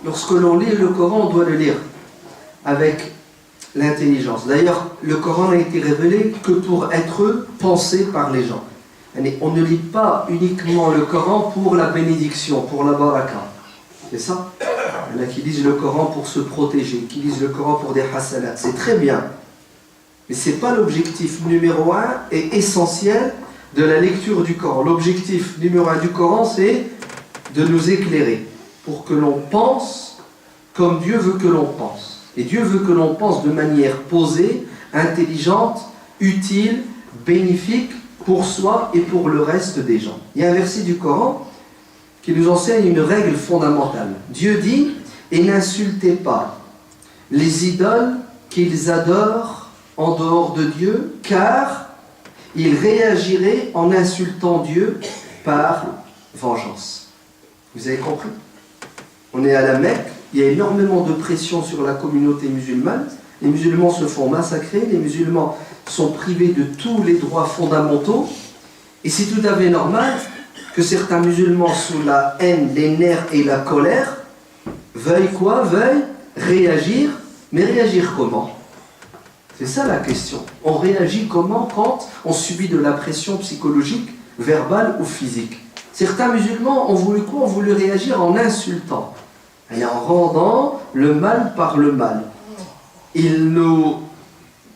lorsque l'on lit le Coran, on doit le lire avec l'intelligence. D'ailleurs, le Coran n'a été révélé que pour être pensé par les gens. On ne lit pas uniquement le Coran pour la bénédiction, pour la baraka. C'est ça? Il y en a qui lisent le Coran pour se protéger, qui lisent le Coran pour des hasanats. C'est très bien. Mais ce n'est pas l'objectif numéro 1 et essentiel de la lecture du Coran. L'objectif numéro 1 du Coran, c'est de nous éclairer pour que l'on pense comme Dieu veut que l'on pense. Et Dieu veut que l'on pense de manière posée, intelligente, utile, bénéfique pour soi et pour le reste des gens. Il y a un verset du Coran qui nous enseigne une règle fondamentale. Dieu dit « Et n'insultez pas les idoles qu'ils adorent en dehors de Dieu, car ils réagiraient en insultant Dieu par vengeance. » Vous avez compris? On est à la Mecque, il y a énormément de pression sur la communauté musulmane. Les musulmans se font massacrer, les musulmans sont privés de tous les droits fondamentaux. Et c'est tout à fait normal que certains musulmans, sous la haine, les nerfs et la colère, veuillent quoi? Veuillent réagir. Mais réagir comment? C'est ça la question. On réagit comment quand on subit de la pression psychologique, verbale ou physique? Certains musulmans ont voulu quoi? Ont voulu réagir en insultant, et en rendant le mal par le mal. Ils nous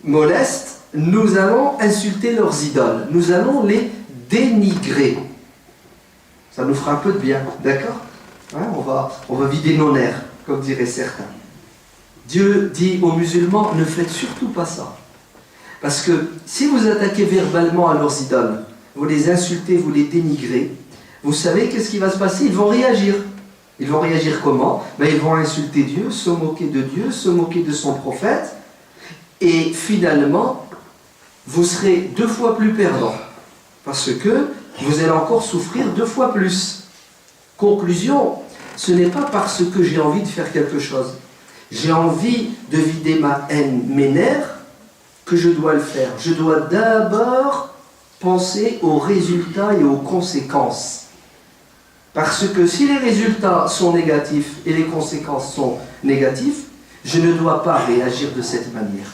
molestent, nous allons insulter leurs idoles, nous allons les dénigrer. Ça nous fera un peu de bien, d'accord? Hein, on va vider nos nerfs, comme diraient certains. Dieu dit aux musulmans, ne faites surtout pas ça. Parce que si vous attaquez verbalement à leurs idoles, vous les insultez, vous les dénigrez, vous savez qu'est-ce qui va se passer? Ils vont réagir. Ils vont réagir comment? Ils vont insulter Dieu, se moquer de Dieu, se moquer de son prophète, et finalement, vous serez 2 fois plus perdant, parce que vous allez encore souffrir 2 fois plus. Conclusion, ce n'est pas parce que j'ai envie de faire quelque chose, j'ai envie de vider ma haine, mes nerfs, que je dois le faire. Je dois d'abord penser aux résultats et aux conséquences. Parce que si les résultats sont négatifs et les conséquences sont négatives, je ne dois pas réagir de cette manière.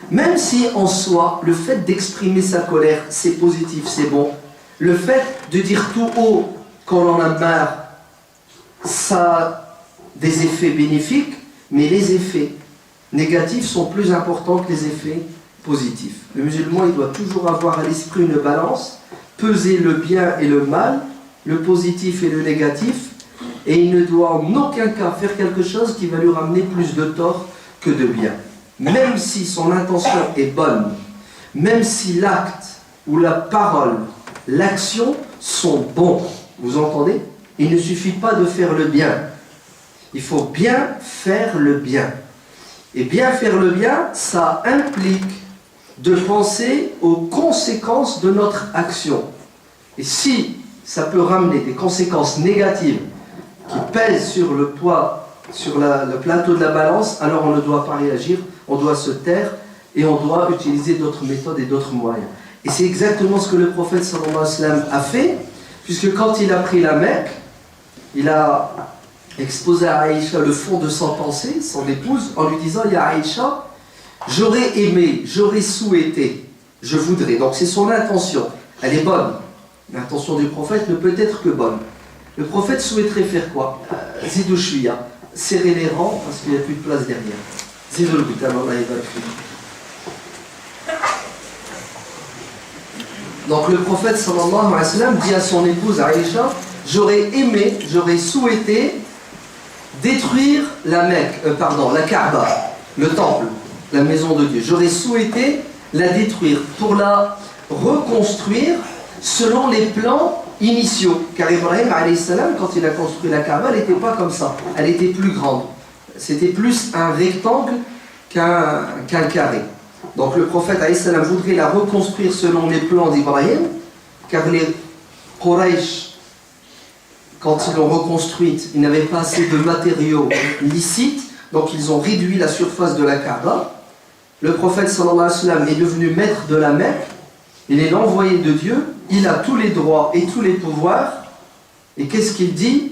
Même si en soi, le fait d'exprimer sa colère, c'est positif, c'est bon. Le fait de dire tout haut qu'on en a marre, ça a des effets bénéfiques, mais les effets négatifs sont plus importants que les effets positifs. Le musulman, il doit toujours avoir à l'esprit une balance, peser le bien et le mal, le positif et le négatif, et il ne doit en aucun cas faire quelque chose qui va lui ramener plus de tort que de bien. Même si son intention est bonne, même si l'acte ou la parole, l'action sont bons, vous entendez? Il ne suffit pas de faire le bien. Il faut bien faire le bien. Et bien faire le bien, ça implique de penser aux conséquences de notre action. Et si ça peut ramener des conséquences négatives qui pèsent sur le poids, sur le plateau de la balance, alors on ne doit pas réagir, on doit se taire et on doit utiliser d'autres méthodes et d'autres moyens. Et c'est exactement ce que le prophète sallallahu alayhi wa sallam a fait, puisque quand il a pris la Mecque, il a exposé à Aïcha le fond de son pensée, son épouse, en lui disant « Ya Aïcha, j'aurais aimé, j'aurais souhaité, je voudrais ». Donc c'est son intention, elle est bonne. L'intention du prophète ne peut être que bonne. Le prophète souhaiterait faire quoi? Zidou shwiya, serrer les rangs parce qu'il n'y a plus de place derrière. Zidou l-boutan, Allah yabarak fiik. Donc le prophète sallallahu alayhi wa sallam dit à son épouse Aïcha, j'aurais aimé, j'aurais souhaité détruire la Mecque, la Kaaba, le temple, la maison de Dieu. J'aurais souhaité la détruire pour la reconstruire selon les plans initiaux. Car Ibrahim alayhi salam, quand il a construit la Kaaba, elle n'était pas comme ça. Elle était plus grande. C'était plus un rectangle qu'un carré. Donc le prophète alayhi salam voudrait la reconstruire selon les plans d'Ibrahim, car les Quraysh, quand ils l'ont reconstruite, ils n'avaient pas assez de matériaux licites, donc ils ont réduit la surface de la Kaaba. Le prophète sallallahu alayhi wa sallam est devenu maître de la Mecque, il est l'envoyé de Dieu, il a tous les droits et tous les pouvoirs, et qu'est-ce qu'il dit?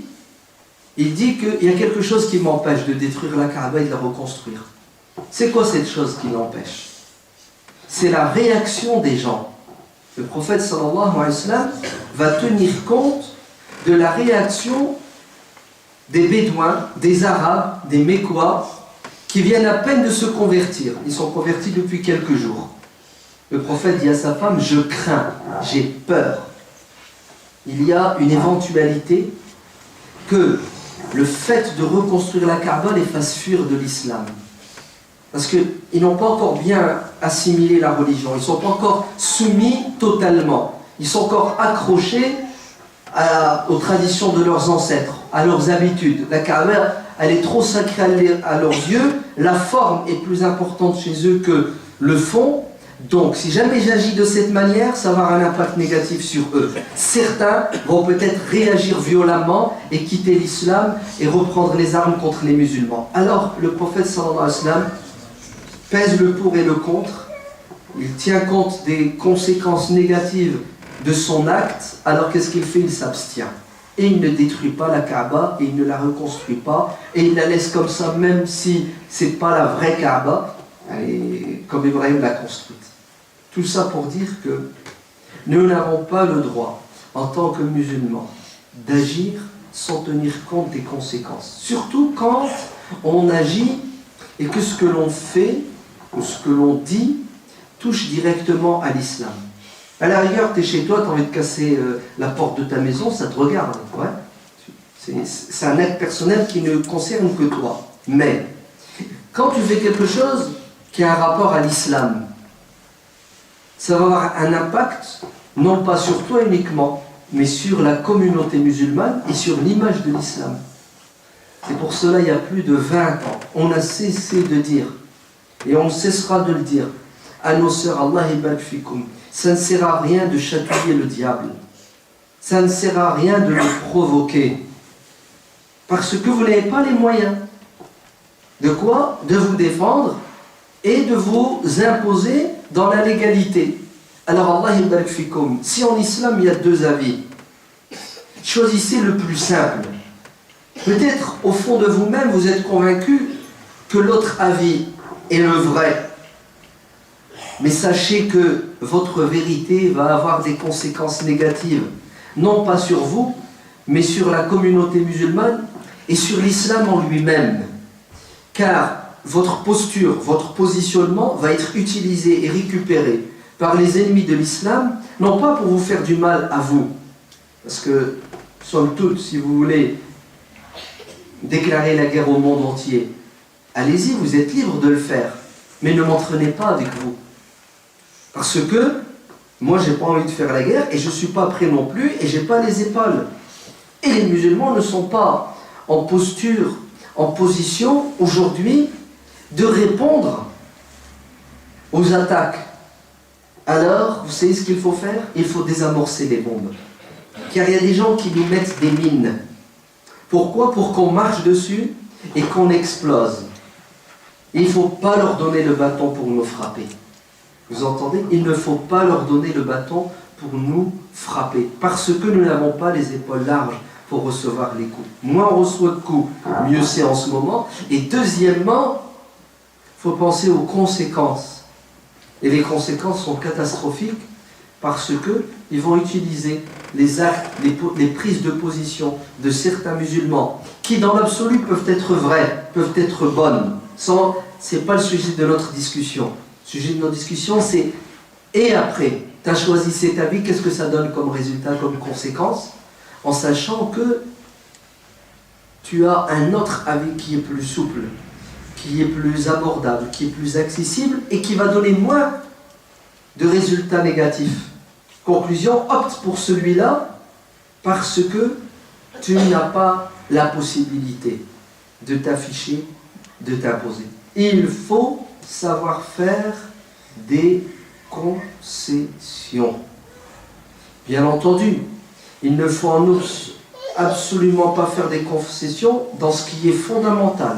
il dit qu'il y a quelque chose qui m'empêche de détruire la Kaaba et de la reconstruire. C'est quoi cette chose qui l'empêche? C'est la réaction des gens. Le prophète sallallahu alayhi wa sallam va tenir compte de la réaction des Bédouins, des Arabes, des Mécois, qui viennent à peine de se convertir. Ils sont convertis depuis quelques jours. Le prophète dit à sa femme, je crains, j'ai peur. Il y a une éventualité que le fait de reconstruire la Kaaba les fasse fuir de l'islam. Parce qu'ils n'ont pas encore bien assimilé la religion, ils ne sont pas encore soumis totalement. Ils sont encore accrochés aux traditions de leurs ancêtres, à leurs habitudes. La Kaaba, elle est trop sacrée à leurs yeux, la forme est plus importante chez eux que le fond. Donc, si jamais j'agis de cette manière, ça va avoir un impact négatif sur eux. Certains vont peut-être réagir violemment et quitter l'islam et reprendre les armes contre les musulmans. Alors, le prophète sallallahu alayhi wa sallam pèse le pour et le contre. Il tient compte des conséquences négatives de son acte. Alors, qu'est-ce qu'il fait? Il s'abstient. Et il ne détruit pas la Kaaba et il ne la reconstruit pas. Et il la laisse comme ça, même si ce n'est pas la vraie Kaaba, comme Ibrahim l'a construite. Tout ça pour dire que nous n'avons pas le droit, en tant que musulmans, d'agir sans tenir compte des conséquences. Surtout quand on agit et que ce que l'on fait, ou ce que l'on dit, touche directement à l'islam. À la rigueur, tu es chez toi, tu as envie de casser la porte de ta maison, ça te regarde. Ouais. C'est un acte personnel qui ne concerne que toi. Mais, quand tu fais quelque chose qui a un rapport à l'islam, ça va avoir un impact, non pas sur toi uniquement, mais sur la communauté musulmane et sur l'image de l'islam. C'est pour cela, il y a plus de 20 ans, on a cessé de dire, et on cessera de le dire, à nos sœurs, Allah ibad fikum, ça ne sert à rien de chatouiller le diable, ça ne sert à rien de le provoquer, parce que vous n'avez pas les moyens. De quoi? De vous défendre et de vous imposer dans la légalité. Alors Allah ibad fikum, si en islam il y a deux avis, choisissez le plus simple. Peut-être au fond de vous-même vous êtes convaincu que l'autre avis est le vrai. Mais sachez que votre vérité va avoir des conséquences négatives, non pas sur vous, mais sur la communauté musulmane et sur l'islam en lui-même. Car votre posture, votre positionnement va être utilisé et récupéré par les ennemis de l'islam, non pas pour vous faire du mal à vous, parce que, somme toute, si vous voulez déclarer la guerre au monde entier, allez-y, vous êtes libre de le faire, mais ne m'entraînez pas avec vous. Parce que moi, j'ai pas envie de faire la guerre et je ne suis pas prêt non plus et j'ai pas les épaules. Et les musulmans ne sont pas en posture, en position aujourd'hui de répondre aux attaques. Alors, vous savez ce qu'il faut faire? Il faut désamorcer les bombes. Car il y a des gens qui nous mettent des mines. Pourquoi? Pour qu'on marche dessus et qu'on explose. Il ne faut pas leur donner le bâton pour nous frapper. Vous entendez? Il ne faut pas leur donner le bâton pour nous frapper. Parce que nous n'avons pas les épaules larges pour recevoir les coups. Moins on reçoit de coups, mieux c'est en ce moment. Et deuxièmement, il faut penser aux conséquences. Et les conséquences sont catastrophiques parce qu'ils vont utiliser les actes, les prises de position de certains musulmans qui dans l'absolu peuvent être vraies, peuvent être bonnes. Ce n'est pas le sujet de notre discussion. Le sujet de notre discussion, c'est et après, tu as choisi cet avis, qu'est-ce que ça donne comme résultat, comme conséquence, en sachant que tu as un autre avis qui est plus souple, qui est plus abordable, qui est plus accessible et qui va donner moins de résultats négatifs. Conclusion, opte pour celui-là parce que tu n'as pas la possibilité de t'afficher, de t'imposer. Il faut savoir faire des concessions. Bien entendu, il ne faut en outre absolument pas faire des concessions dans ce qui est fondamental.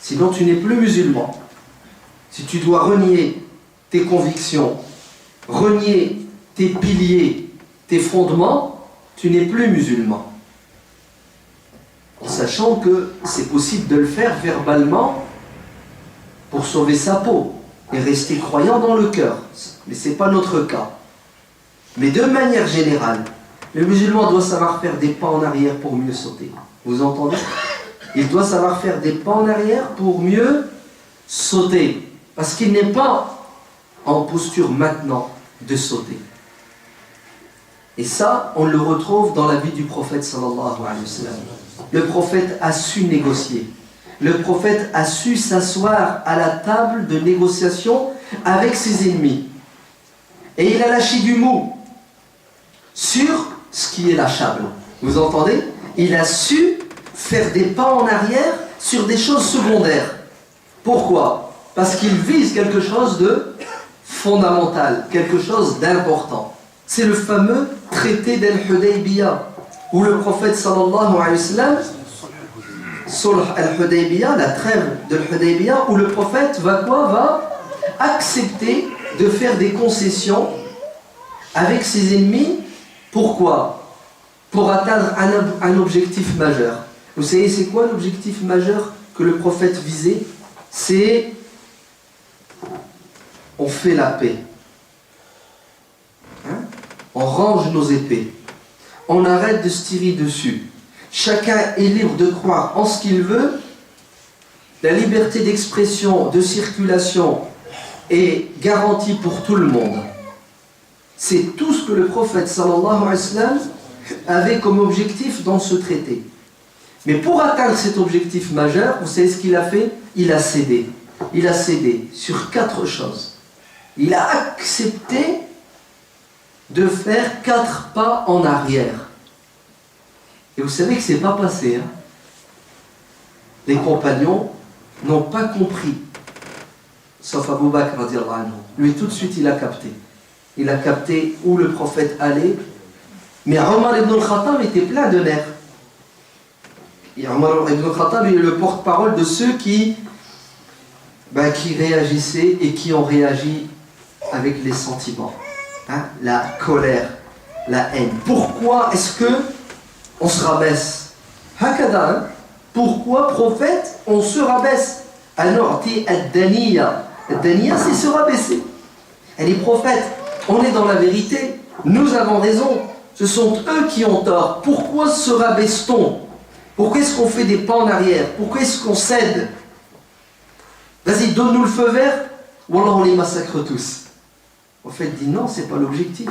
Sinon, tu n'es plus musulman. Si tu dois renier tes convictions, renier tes piliers, tes fondements, tu n'es plus musulman. sachant que c'est possible de le faire verbalement pour sauver sa peau et rester croyant dans le cœur. Mais ce n'est pas notre cas. Mais de manière générale, le musulman doit savoir faire des pas en arrière pour mieux sauter. Vous entendez? Il doit savoir faire des pas en arrière pour mieux sauter. Parce qu'il n'est pas en posture maintenant de sauter. Et ça, on le retrouve dans la vie du prophète sallallahu alayhi wa sallam. Le prophète a su négocier. Le prophète a su s'asseoir à la table de négociation avec ses ennemis. Et il a lâché du mot sur ce qui est lâchable. Vous entendez? Il a su faire des pas en arrière sur des choses secondaires. Pourquoi? Parce qu'il vise quelque chose de fondamental, quelque chose d'important. C'est le fameux traité d'Al-Hudaybiyah, où le prophète sallallahu alayhi wa sallam, Sulh al-Hudaybiyah, la trêve de l'Hudaybiyah, où le prophète va accepter de faire des concessions avec ses ennemis. Pourquoi? Pour atteindre un objectif majeur. Vous savez, c'est quoi l'objectif majeur que le prophète visait? C'est on fait la paix. On range nos épées. On arrête de se tirer dessus. Chacun est libre de croire en ce qu'il veut. La liberté d'expression, de circulation est garantie pour tout le monde. C'est tout ce que le prophète sallallahu alayhi wa sallam avait comme objectif dans ce traité. Mais pour atteindre cet objectif majeur, vous savez ce qu'il a fait? Il a cédé. Il a cédé sur 4 choses. Il a accepté de faire 4 pas en arrière. Et vous savez que ce n'est pas passé. Hein? Les compagnons n'ont pas compris. Sauf Abu Bakr radiallahu anhu. Lui, tout de suite, il a capté. Il a capté où le prophète allait. Mais Omar ibn al-Khattab était plein de nerfs. Et Omar ibn al-Khattab est le porte-parole de ceux qui réagissaient et qui ont réagi avec les sentiments. Hein? La colère, la haine. Pourquoi est-ce que on se rabaisse? Hakada, hein? Pourquoi, prophète, on se rabaisse? Anorti ad-daniya. Ad-daniya, c'est se rabaisser. Elle est prophète. On est dans la vérité. Nous avons raison. Ce sont eux qui ont tort. Pourquoi se rabaisse-t-on? Pourquoi est-ce qu'on fait des pas en arrière? Pourquoi est-ce qu'on cède? Vas-y, donne-nous le feu vert. Wallah, on les massacre tous. En fait, dit non, c'est pas l'objectif.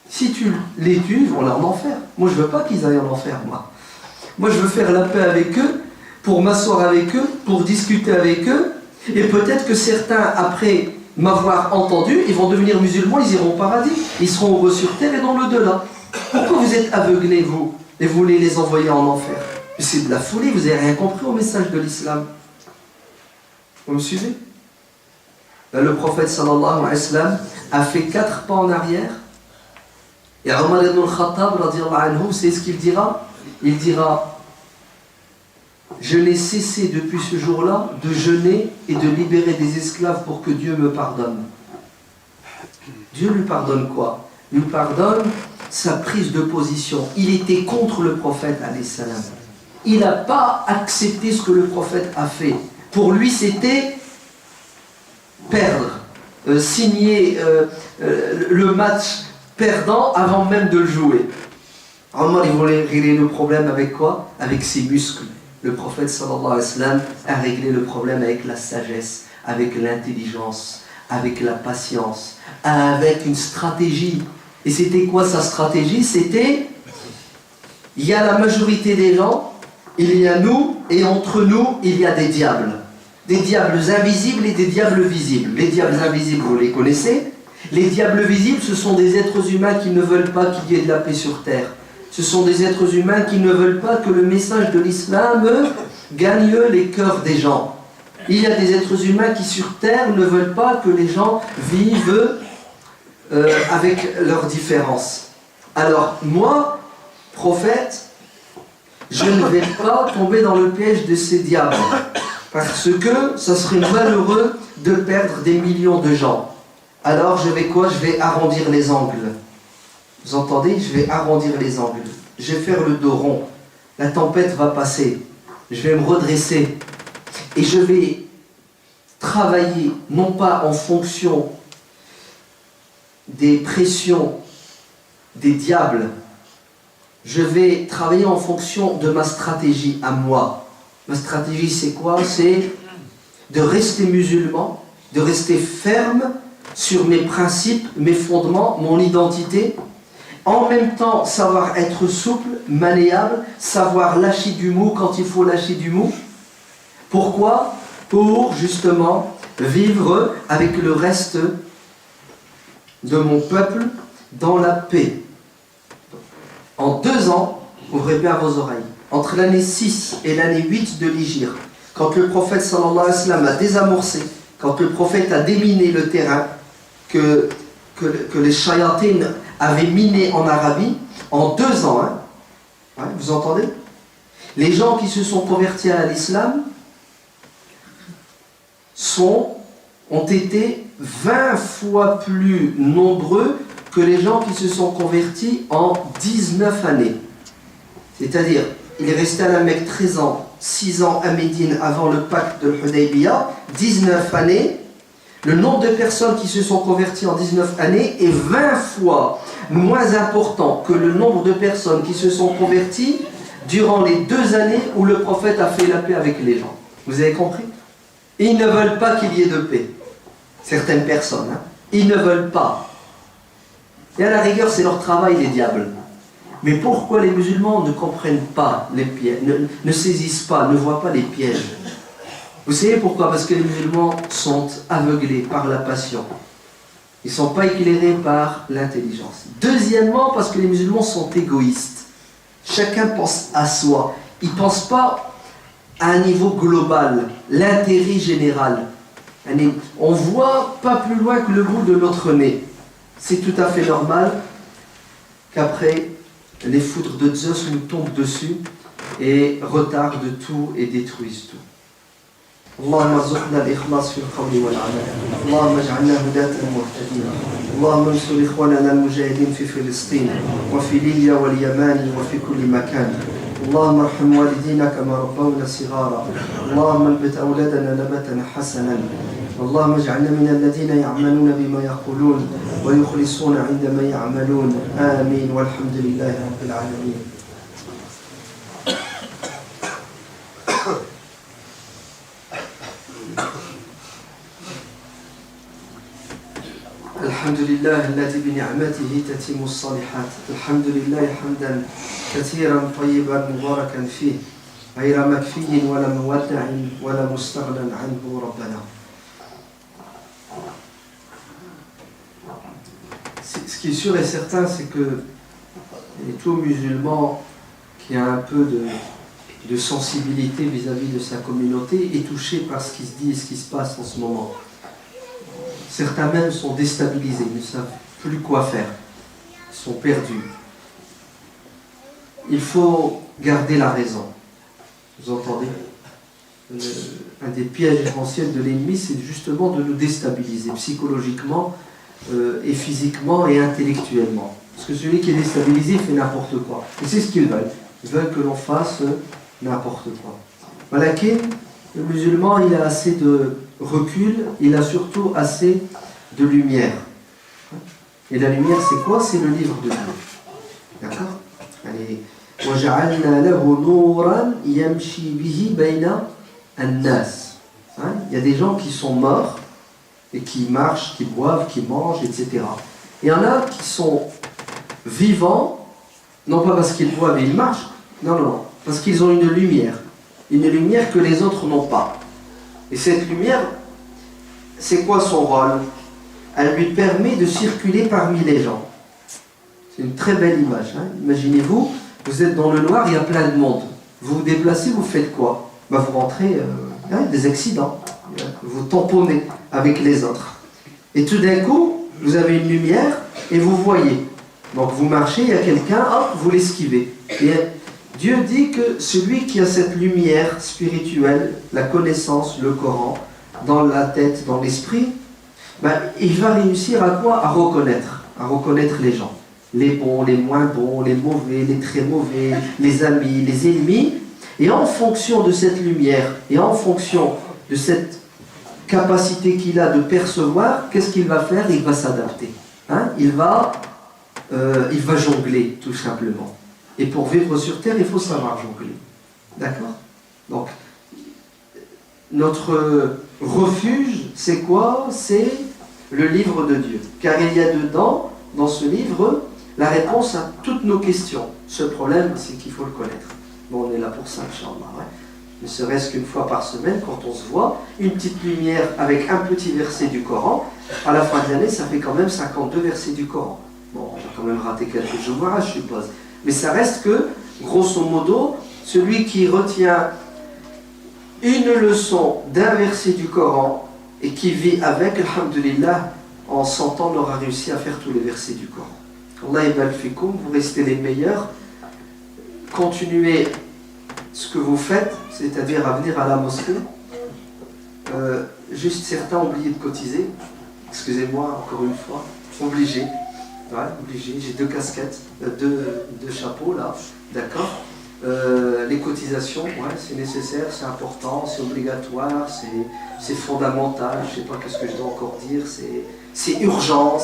Si tu les tues, ils vont aller en enfer. Moi, je veux pas qu'ils aillent en enfer, moi. Moi, je veux faire la paix avec eux, pour m'asseoir avec eux, pour discuter avec eux. Et peut-être que certains, après m'avoir entendu, ils vont devenir musulmans, ils iront au paradis. Ils seront heureux sur terre et dans l'au-delà. Pourquoi vous êtes aveuglés, vous, et vous voulez les envoyer en enfer? C'est de la folie, vous n'avez rien compris au message de l'islam. Vous me suivez? Le prophète sallallahu alayhi wa sallam a fait 4 pas en arrière. Et Omar ibn al-Khattab radiallahu anhu, c'est ce qu'il dira? Il dira: je n'ai cessé depuis ce jour-là de jeûner et de libérer des esclaves pour que Dieu me pardonne. Dieu lui pardonne quoi? Il lui pardonne sa prise de position. Il était contre le prophète alayhi salam. Il n'a pas accepté ce que le prophète a fait. Pour lui, c'était perdre, signer le match perdant avant même de le jouer. Omar, il voulait régler le problème avec quoi? Avec ses muscles. Le prophète sallallahu alayhi wa sallam a réglé le problème avec la sagesse, avec l'intelligence, avec la patience, avec une stratégie. Et c'était quoi sa stratégie? C'était, il y a la majorité des gens, il y a nous, et entre nous, il y a des diables. Des diables invisibles et des diables visibles. Les diables invisibles, vous les connaissez. Les diables visibles, ce sont des êtres humains qui ne veulent pas qu'il y ait de la paix sur terre. Ce sont des êtres humains qui ne veulent pas que le message de l'islam gagne les cœurs des gens. Il y a des êtres humains qui sur terre ne veulent pas que les gens vivent avec leurs différences. Alors moi, prophète, je ne vais pas tomber dans le piège de ces diables. Parce que ça serait malheureux de perdre des millions de gens. Alors je vais quoi? Je vais arrondir les angles. Vous entendez? Je vais arrondir les angles. Je vais faire le dos rond. la tempête va passer, je vais me redresser et je vais travailler non pas en fonction des pressions des diables, je vais travailler en fonction de ma stratégie à moi. Ma stratégie, c'est quoi? C'est de rester musulman, de rester ferme sur mes principes, mes fondements, mon identité. En même temps, savoir être souple, malléable, savoir lâcher du mou quand il faut lâcher du mou. Pourquoi? Pour justement vivre avec le reste de mon peuple dans la paix. En 2 ans, ouvrez bien vos oreilles, entre l'année 6 et l'année 8 de l'Hégire, quand le prophète sallallahu alayhi wa sallam a désamorcé, quand le prophète a déminé le terrain que les shayatines avaient miné en Arabie, en 2 ans, hein, vous entendez? Les gens qui se sont convertis à l'islam ont été 20 fois plus nombreux que les gens qui se sont convertis en 19 années. C'est-à-dire, il est resté à la Mecque 13 ans, 6 ans à Médine avant le pacte de Hudaybiyah, 19 années. Le nombre de personnes qui se sont converties en 19 années est 20 fois moins important que le nombre de personnes qui se sont converties durant les 2 années où le prophète a fait la paix avec les gens. Vous avez compris? Ils ne veulent pas qu'il y ait de paix. Certaines personnes, ils ne veulent pas. Et à la rigueur, c'est leur travail, les diables. Mais pourquoi les musulmans ne comprennent pas les pièges, ne saisissent pas, ne voient pas les pièges? Vous savez pourquoi? Parce que les musulmans sont aveuglés par la passion. Ils ne sont pas éclairés par l'intelligence. Deuxièmement, parce que les musulmans sont égoïstes. Chacun pense à soi. Ils ne pensent pas à un niveau global, l'intérêt général. On voit pas plus loin que le bout de notre nez. C'est tout à fait normal qu'après, les foudres de Zeus nous tombent dessus et retardent tout et détruisent tout. اللهم ارزقنا الإخلاص في القول والعمل اللهم اجعلنا هداة مهتدين اللهم انصر إخواننا المجاهدين في فلسطين وفي ليبيا واليمن وفي كل مكان اللهم ارحم والدينا كما ربونا صغارا اللهم انبت أولادنا نباتا حسنا اللهم اجعلنا من الذين يعملون بما يقولون ويخلصون عندما يعملون آمين والحمد لله رب العالمين. الحمد لله الذي بنعمته تتم الصالحات الحمد لله حمدا كثيرا طيبا مباركا فيه غير مكفي ولا مودع ولا مستغنى عنه ربنا. Ce qui est sûr et certain, c'est que tout musulman qui a un peu de sensibilité vis-à-vis de sa communauté est touché par ce qui se dit et ce qui se passe en ce moment. Certains même sont déstabilisés, ils ne savent plus quoi faire, ils sont perdus. Il faut garder la raison. Vous entendez? Un des pièges essentiels de l'ennemi, c'est justement de nous déstabiliser psychologiquement et physiquement et intellectuellement. Parce que celui qui est déstabilisé, il fait n'importe quoi. Et c'est ce qu'ils veulent. Ils veulent que l'on fasse n'importe quoi. Malaké, le musulman, il a assez de recul, il a surtout assez de lumière. Et la lumière, c'est quoi? C'est le livre de Dieu. D'accord? Allez. وَجَعَلْنَا لَهُ نُورًا يَمْشِي بِهِ بَيْنَ النَّاسِ. Il y a des gens qui sont morts et qui marchent, qui boivent, qui mangent, etc. Et il y en a qui sont vivants, non pas parce qu'ils boivent et ils marchent, non, parce qu'ils ont une lumière que les autres n'ont pas. Et cette lumière, c'est quoi son rôle? Elle lui permet de circuler parmi les gens. C'est une très belle image. Imaginez-vous, vous êtes dans le noir, il y a plein de monde. Vous vous déplacez, vous faites quoi? Vous rentrez, des accidents. Vous tamponnez avec les autres. Et tout d'un coup, vous avez une lumière et vous voyez. Donc vous marchez, il y a quelqu'un, hop, vous l'esquivez. Et Dieu dit que celui qui a cette lumière spirituelle, la connaissance, le Coran, dans la tête, dans l'esprit, il va réussir à quoi? À reconnaître les gens. les bons, les moins bons, les mauvais, les très mauvais, les amis, les ennemis. Et en fonction de cette lumière, et en fonction de cette capacité qu'il a de percevoir, qu'est-ce qu'il va faire? Il va s'adapter. Hein? Il va jongler, tout simplement. Et pour vivre sur Terre, il faut savoir jongler. D'accord? Donc, notre refuge, c'est quoi? C'est le livre de Dieu. Car il y a dedans, dans ce livre, la réponse à toutes nos questions. Ce problème, c'est qu'il faut le connaître. Bon, on est là pour ça, Inch'Allah. Ouais. Ne serait-ce qu'une fois par semaine, quand on se voit, une petite lumière avec un petit verset du Coran, à la fin de l'année, ça fait quand même 52 versets du Coran. Bon, on va quand même rater quelques jours, je suppose. Mais ça reste que, grosso modo, celui qui retient une leçon d'un verset du Coran et qui vit avec, alhamdulillah, en 100 ans, on aura réussi à faire tous les versets du Coran. Allah ibal fikoum, vous restez les meilleurs. Continuez ce que vous faites, c'est-à-dire à venir à la mosquée. Juste certains ont oublié de cotiser. Excusez-moi, encore une fois. Obligé. Ouais, obligé. J'ai 2 casquettes, deux chapeaux là. D'accord. Les cotisations, ouais, c'est nécessaire, c'est important, c'est obligatoire, c'est fondamental. Je ne sais pas qu'est-ce que je dois encore dire. C'est urgent,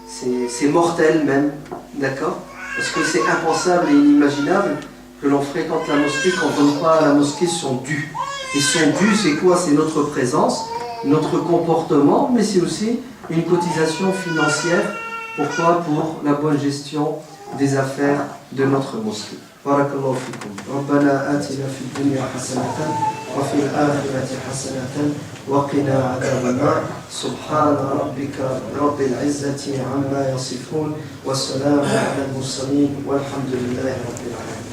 c'est mortel même. D'accord. Parce que c'est impensable et inimaginable que l'on fréquente la mosquée quand on ne donne pas à la mosquée son dû. Et son dû, c'est quoi? C'est notre présence, notre comportement, mais c'est aussi une cotisation financière. Pourquoi? Pour la bonne gestion des affaires de notre mosquée. Barakallahu fikum. Rabbana atina fid dunya hasanatan wa fil akhirati hasanatan wa qina adhaban nar. Subhana rabbika rabbil izzati amma yasifun wa salamun ala al mursalin walhamdulillahi rabbil alamin.